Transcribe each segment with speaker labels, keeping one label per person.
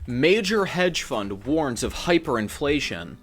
Speaker 1: Major hedge fund warns of hyperinflation.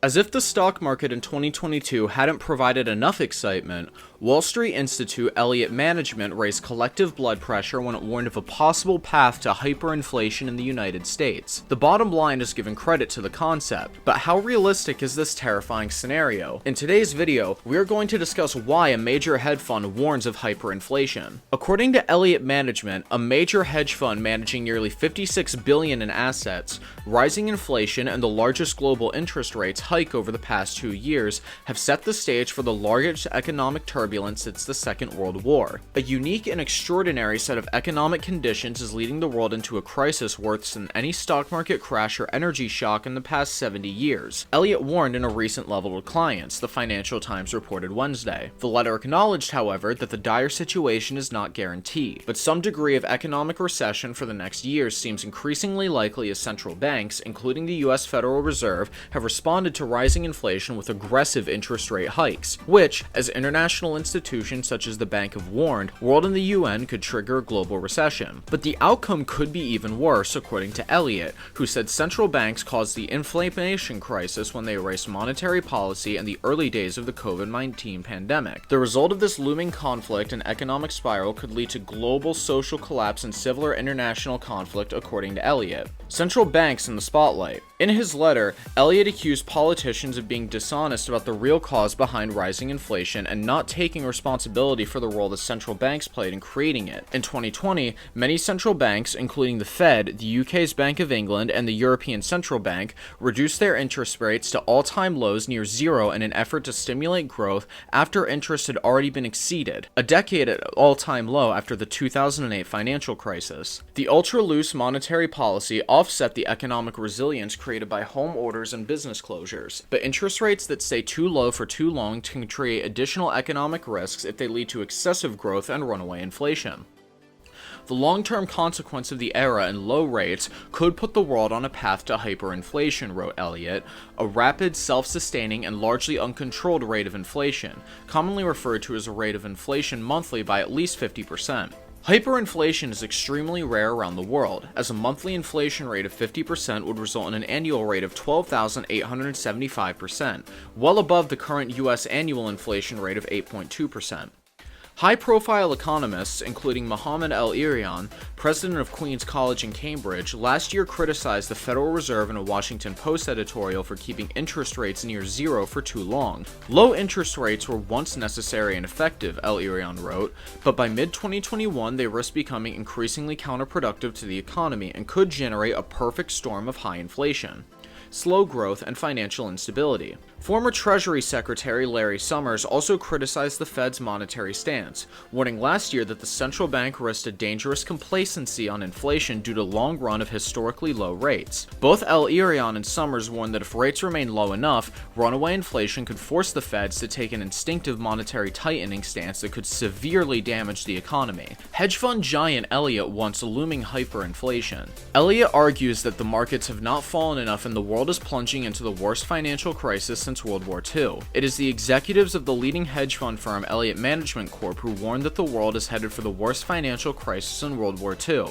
Speaker 1: As if the stock market in 2022 hadn't provided enough excitement, Wall Street Institute Elliott Management raised collective blood pressure when it warned of a possible path to hyperinflation in the United States. The bottom line is giving credit to the concept, but how realistic is this terrifying scenario? In today's video, we are going to discuss why a major hedge fund warns of hyperinflation. According to Elliott Management, a major hedge fund managing nearly $56 billion in assets, rising inflation and the largest global interest rates hike over the past 2 years have set the stage for the largest economic turbulence since the Second World War. A unique and extraordinary set of economic conditions is leading the world into a crisis worse than any stock market crash or energy shock in the past 70 years. Elliott warned in a recent letter to clients, the Financial Times reported Wednesday. The letter acknowledged, however, that the dire situation is not guaranteed, but some degree of economic recession for the next years seems increasingly likely as central banks, including the US Federal Reserve, have responded to rising inflation with aggressive interest rate hikes, which, as international institutions such as the Bank have warned, World and the UN could trigger a global recession. But the outcome could be even worse, according to Elliott, who said central banks caused the inflation crisis when they erased monetary policy in the early days of the COVID-19 pandemic. The result of this looming conflict and economic spiral could lead to global social collapse and civil or international conflict, according to Elliott. Central banks in the spotlight. In his letter, Elliott accused politicians of being dishonest about the real cause behind rising inflation and not taking responsibility for the role that central banks played in creating it. In 2020, many central banks, including the Fed, the UK's Bank of England, and the European Central Bank, reduced their interest rates to all-time lows near zero in an effort to stimulate growth after interest had already been exceeded, a decade at all-time low after the 2008 financial crisis. The ultra-loose monetary policy offset the economic resilience created by home orders and business closures, but interest rates that stay too low for too long can create additional economic risks if they lead to excessive growth and runaway inflation. The long-term consequence of the era and low rates could put the world on a path to hyperinflation, wrote Elliott, a rapid, self-sustaining, and largely uncontrolled rate of inflation, commonly referred to as a rate of inflation monthly by at least 50%. Hyperinflation is extremely rare around the world, as a monthly inflation rate of 50% would result in an annual rate of 12,875%, well above the current US annual inflation rate of 8.2%. High-profile economists, including Mohammed El-Erian, president of Queen's College in Cambridge, last year criticized the Federal Reserve in a Washington Post editorial for keeping interest rates near zero for too long. Low interest rates were once necessary and effective, El-Erian wrote, but by mid-2021 they risk becoming increasingly counterproductive to the economy and could generate a perfect storm of high inflation, slow growth, and financial instability. Former Treasury Secretary Larry Summers also criticized the Fed's monetary stance, warning last year that the central bank risked a dangerous complacency on inflation due to long run of historically low rates. Both El-Erian and Summers warned that if rates remain low enough, runaway inflation could force the Feds to take an instinctive monetary tightening stance that could severely damage the economy. Hedge fund giant Elliott wants looming hyperinflation. Elliott argues that the markets have not fallen enough and the world is plunging into the worst financial crisis since World War II. It is the executives of the leading hedge fund firm Elliott Management Corp who warned that the world is headed for the worst financial crisis in World War II.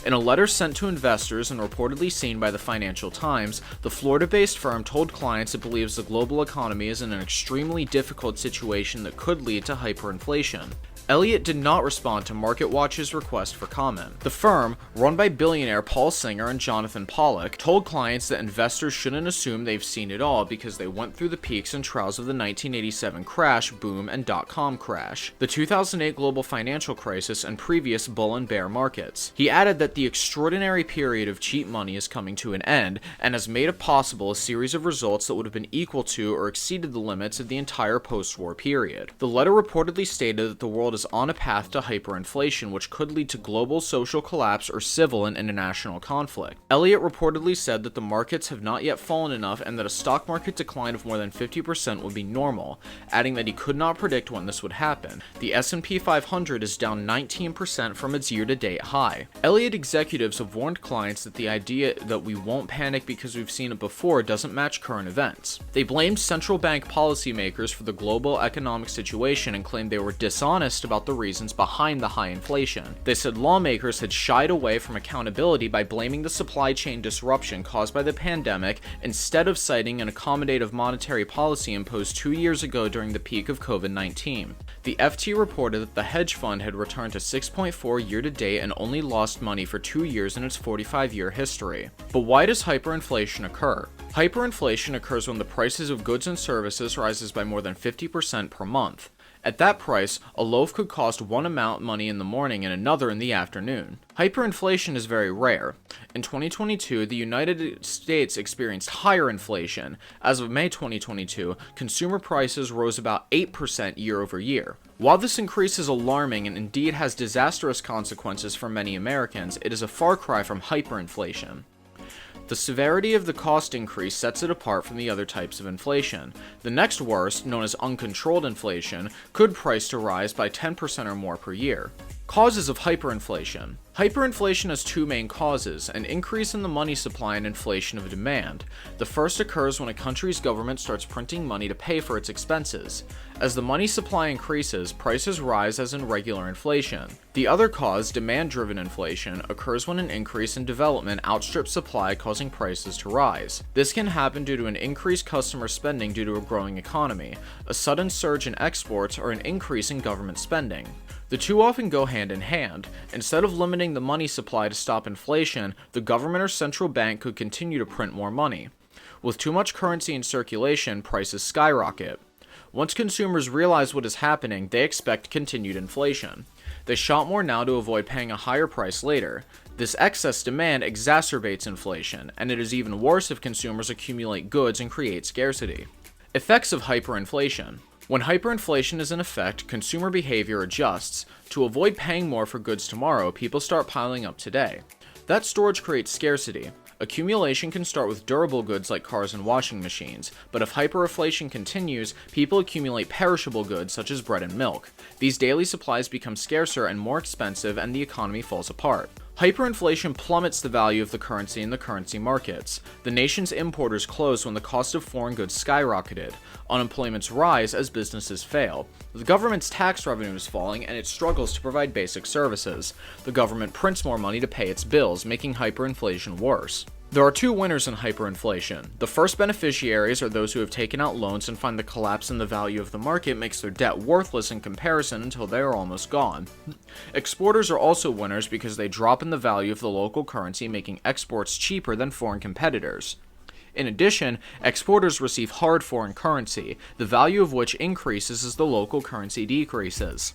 Speaker 1: In a letter sent to investors and reportedly seen by the Financial Times, the Florida-based firm told clients it believes the global economy is in an extremely difficult situation that could lead to hyperinflation. Elliott did not respond to MarketWatch's request for comment. The firm, run by billionaire Paul Singer and Jonathan Pollock, told clients that investors shouldn't assume they've seen it all because they went through the peaks and troughs of the 1987 crash, boom, and dot-com crash, the 2008 global financial crisis, and previous bull and bear markets. He added that the extraordinary period of cheap money is coming to an end and has made it possible a series of results that would have been equal to or exceeded the limits of the entire post-war period. The letter reportedly stated that the world is on a path to hyperinflation, which could lead to global social collapse or civil and international conflict. Elliott reportedly said that the markets have not yet fallen enough and that a stock market decline of more than 50% would be normal, adding that he could not predict when this would happen. The S&P 500 is down 19% from its year-to-date high. Elliott executives have warned clients that the idea that we won't panic because we've seen it before doesn't match current events. They blamed central bank policymakers for the global economic situation and claimed they were dishonest about the reasons behind the high inflation. They said lawmakers had shied away from accountability by blaming the supply chain disruption caused by the pandemic instead of citing an accommodative monetary policy imposed 2 years ago during the peak of COVID-19. The FT reported that the hedge fund had returned to 6.4 year-to-date and only lost money for 2 years in its 45-year history. But why does hyperinflation occur? Hyperinflation occurs when the prices of goods and services rises by more than 50% per month. At that price, a loaf could cost one amount of money in the morning and another in the afternoon. Hyperinflation is very rare. In 2022, the United States experienced higher inflation. As of May 2022, consumer prices rose about 8% year over year. While this increase is alarming and indeed has disastrous consequences for many Americans, it is a far cry from hyperinflation. The severity of the cost increase sets it apart from the other types of inflation. The next worst, known as uncontrolled inflation, could price to rise by 10% or more per year. Causes of hyperinflation. Hyperinflation has two main causes: an increase in the money supply and inflation of demand. The first occurs when a country's government starts printing money to pay for its expenses. As the money supply increases, prices rise as in regular inflation. The other cause, demand-driven inflation, occurs when an increase in development outstrips supply, causing prices to rise. This can happen due to an increased customer spending due to a growing economy, a sudden surge in exports, or an increase in government spending. The two often go hand in hand. Instead of limiting the money supply to stop inflation, the government or central bank could continue to print more money. With too much currency in circulation, prices skyrocket. Once consumers realize what is happening, they expect continued inflation. They shop more now to avoid paying a higher price later. This excess demand exacerbates inflation, and it is even worse if consumers accumulate goods and create scarcity. Effects of hyperinflation. When hyperinflation is in effect, consumer behavior adjusts. To avoid paying more for goods tomorrow, people start piling up today. That storage creates scarcity. Accumulation can start with durable goods like cars and washing machines, but if hyperinflation continues, people accumulate perishable goods such as bread and milk. These daily supplies become scarcer and more expensive, and the economy falls apart. Hyperinflation plummets the value of the currency in the currency markets. The nation's importers close when the cost of foreign goods skyrocketed. Unemployments rise as businesses fail. The government's tax revenue is falling, and it struggles to provide basic services. The government prints more money to pay its bills, making hyperinflation worse. There are two winners in hyperinflation. The first beneficiaries are those who have taken out loans and find the collapse in the value of the market makes their debt worthless in comparison until they are almost gone. Exporters are also winners because they drop in the value of the local currency, making exports cheaper than foreign competitors. In addition, exporters receive hard foreign currency, the value of which increases as the local currency decreases.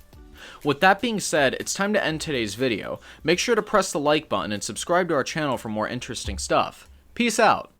Speaker 1: With that being said, it's time to end today's video. Make sure to press the like button and subscribe to our channel for more interesting stuff. Peace out!